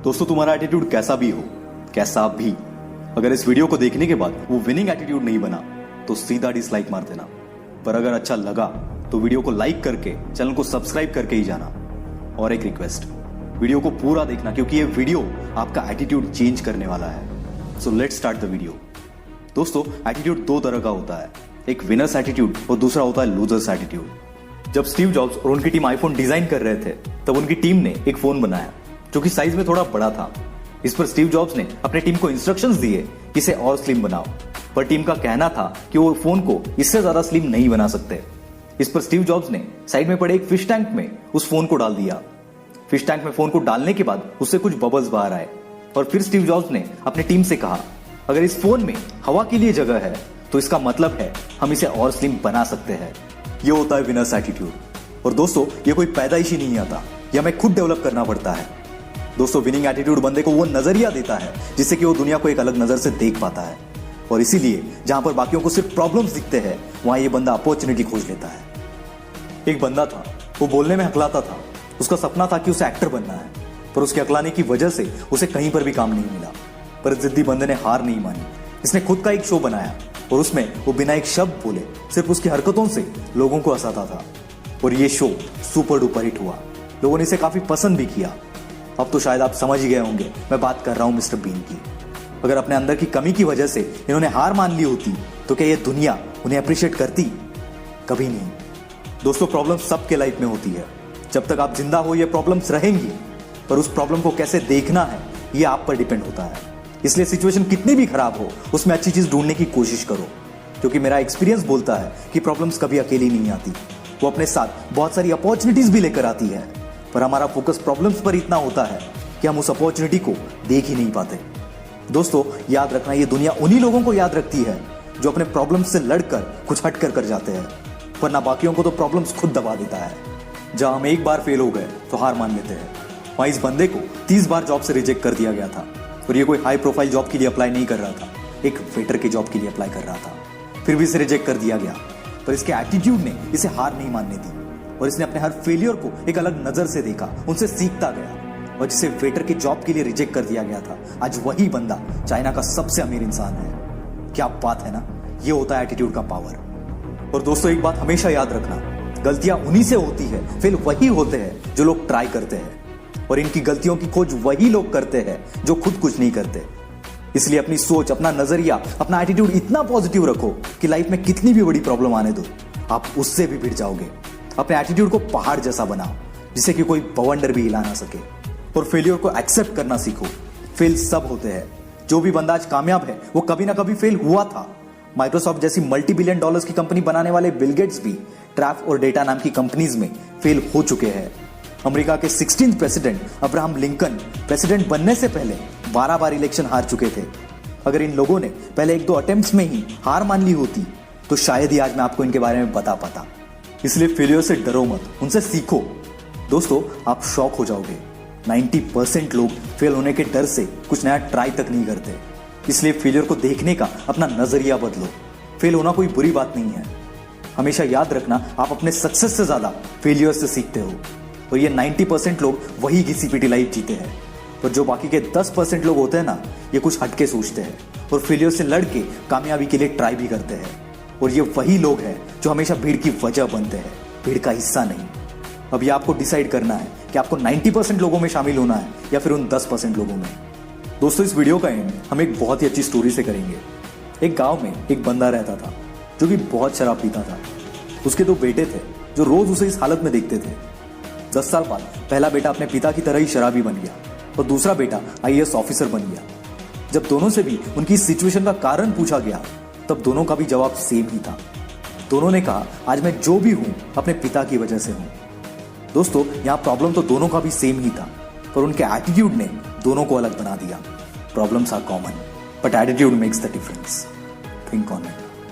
दोस्तों तुम्हारा एटीट्यूड कैसा भी हो, कैसा भी, अगर इस वीडियो को देखने के बाद वो विनिंग एटीट्यूड नहीं बना तो सीधा डिसलाइक मार देना। पर अगर अच्छा लगा तो वीडियो को लाइक करके चैनल को सब्सक्राइब करके ही जाना। और एक रिक्वेस्ट, वीडियो को पूरा देखना क्योंकि ये वीडियो आपका एटीट्यूड चेंज करने वाला है। So let's start the video. दोस्तों एटीट्यूड दो तरह का होता है, एक विनर्स एटीट्यूड और दूसरा होता है लूजर्स एटीट्यूड। जब स्टीव जॉब्स और उनकी टीम आईफोन डिजाइन कर रहे थे तब उनकी टीम ने एक फोन बनाया जो कि साइज में थोड़ा बड़ा था। इस पर स्टीव जॉब्स ने अपनी टीम को इंस्ट्रक्शंस दिए कि इसे और स्लिम बनाओ, पर टीम का कहना था कि वो फोन को इससे ज्यादा स्लिम नहीं बना सकते। इस पर स्टीव जॉब्स ने साइड में पड़े एक फिश टैंक में उस फोन को डाल दिया। फिश टैंक में फोन को डालने के बाद उससे कुछ बबल्स बाहर आए और फिर स्टीव जॉब्स ने अपनी टीम से कहा, अगर इस फोन में हवा के लिए जगह है तो इसका मतलब है हम इसे और स्लिम बना सकते हैं। ये होता है विनर्स एटीट्यूड। और दोस्तों ये कोई पैदाइशी नहीं आता, यह हमें खुद डेवलप करना पड़ता है। दोस्तों विनिंग एटीट्यूड बंदे को वो नजरिया देता है जिससे कि वो दुनिया को एक अलग नजर से देख पाता है। और इसीलिए जहां पर बाकियों को सिर्फ प्रॉब्लम्स दिखते हैं वहां ये बंदा अपॉर्चुनिटी खोज लेता है। एक बंदा था, वो बोलने में हकलाता था। उसका सपना था कि उसे एक्टर बनना है, पर उसके हकलाने की वजह से उसे कहीं पर भी काम नहीं मिला। पर जिद्दी बंदे ने हार नहीं मानी। इसने खुद का एक शो बनाया और उसमें वो बिना एक शब्द बोले सिर्फ उसकी हरकतों से लोगों को हंसाता था। और ये शो सुपर डुपर हिट हुआ। लोगों ने इसे काफी पसंद भी किया। अब तो शायद आप समझ ही गए होंगे मैं बात कर रहा हूं मिस्टर बीन की। अगर अपने अंदर की कमी की वजह से इन्होंने हार मान ली होती तो क्या ये दुनिया उन्हें अप्रिशिएट करती? कभी नहीं। दोस्तों प्रॉब्लम सबके लाइफ में होती है। जब तक आप जिंदा हो ये प्रॉब्लम्स रहेंगी, पर उस प्रॉब्लम को कैसे देखना है ये आप पर डिपेंड होता है। इसलिए सिचुएशन कितनी भी खराब हो उसमें अच्छी चीज ढूंढने की कोशिश करो, क्योंकि मेरा एक्सपीरियंस बोलता है कि प्रॉब्लम्स कभी अकेली नहीं आती, वो अपने साथ बहुत सारी अपॉर्चुनिटीज भी लेकर आती है। पर हमारा फोकस प्रॉब्लम्स पर इतना होता है कि हम उस अपॉर्चुनिटी को देख ही नहीं पाते। दोस्तों याद रखना, ये दुनिया उन्हीं लोगों को याद रखती है जो अपने प्रॉब्लम्स से लड़कर कुछ हट कर जाते हैं, वरना बाकियों को तो प्रॉब्लम्स खुद दबा देता है। जहां हम एक बार फेल हो गए तो हार मान लेते हैं, वहां इस बंदे को 30 बार जॉब से रिजेक्ट कर दिया गया था। और ये कोई हाई प्रोफाइल जॉब के लिए अप्लाई नहीं कर रहा था, एक वेटर की जॉब के लिए अप्लाई कर रहा था। फिर भी इसे रिजेक्ट कर दिया गया, पर इसके एटीट्यूड ने इसे हार नहीं मानने दी और इसने अपने हर फेलियर को एक अलग नजर से देखा, उनसे सीखता गया। और जिसे वेटर की जॉब के लिए रिजेक्ट कर दिया गया था, आज वही बंदा चाइना का सबसे अमीर इंसान है। क्या बात है ना, ये होता है एटीट्यूड का पावर। और दोस्तों एक बात हमेशा याद रखना, गलतियां उन्हीं से होती है, फेल वही होते हैं जो लोग ट्राई करते हैं। और इनकी गलतियों की खोज वही लोग करते हैं जो खुद कुछ नहीं करते। इसलिए अपनी सोच, अपना नजरिया, अपना एटीट्यूड इतना पॉजिटिव रखो कि लाइफ में कितनी भी बड़ी प्रॉब्लम आने दो, आप उससे भी भिड़ जाओगे। अपने एटीट्यूड को पहाड़ जैसा बनाओ जिससे कि कोई बवंडर भी हिला ना सके। और फेलियर को एक्सेप्ट करना सीखो। फेल सब होते हैं। जो भी बंदा आज कामयाब है वो कभी ना कभी फेल हुआ था। माइक्रोसॉफ्ट जैसी मल्टी-बिलियन डॉलर्स की कंपनी बनाने वाले बिल गेट्स भी ट्रैफ और डेटा नाम की कंपनीज में फेल हो चुके हैं। अमेरिका के 16th president Abraham Lincoln president बनने से पहले 12 बार इलेक्शन हार चुके थे। अगर इन लोगों ने पहले 1-2 अटेम्प्ट्स में ही हार मान ली होती तो शायद ही आज मैं आपको इनके बारे में बता पाता। इसलिए फेलियर से डरो मत, उनसे सीखो। दोस्तों आप शॉक हो जाओगे, 90% लोग फेल होने के डर से कुछ नया ट्राई तक नहीं करते। इसलिए फेलियर को देखने का अपना नजरिया बदलो। फेल होना कोई बुरी बात नहीं है। हमेशा याद रखना, आप अपने सक्सेस से ज्यादा फेलियर से सीखते हो। और ये 90% लोग वही घिसी पिटी लाइफ जीते हैं। पर जो बाकी के 10% लोग होते हैं ना, ये कुछ हटके सोचते हैं और फेलियर से लड़के कामयाबी के लिए ट्राई भी करते हैं। और ये वही लोग हैं जो हमेशा भीड़ की वजह बनते हैं, भीड़ का हिस्सा नहीं। अब ये आपको डिसाइड करना है कि आपको 90% लोगों में शामिल होना है या फिर उन 10% लोगों में। दोस्तों इस वीडियो का एंड हम एक बहुत ही अच्छी स्टोरी से करेंगे। एक गांव में एक बंदा रहता था जो कि बहुत शराब पीता था। उसके 2 बेटे थे जो रोज उसे इस हालत में देखते थे। 10 साल बाद पहला बेटा अपने पिता की तरह ही शराबी बन गया और दूसरा बेटा IAS ऑफिसर बन गया। जब दोनों से भी उनकी इस सिचुएशन का कारण पूछा गया तब दोनों का भी जवाब सेम ही था। दोनों ने कहा, आज मैं जो भी हूं अपने पिता की वजह से हूं। दोस्तों यहाँ प्रॉब्लम तो दोनों का भी सेम ही था, पर उनके एटीट्यूड ने दोनों को अलग बना दिया। Problems are common but attitude makes the difference. Think on it.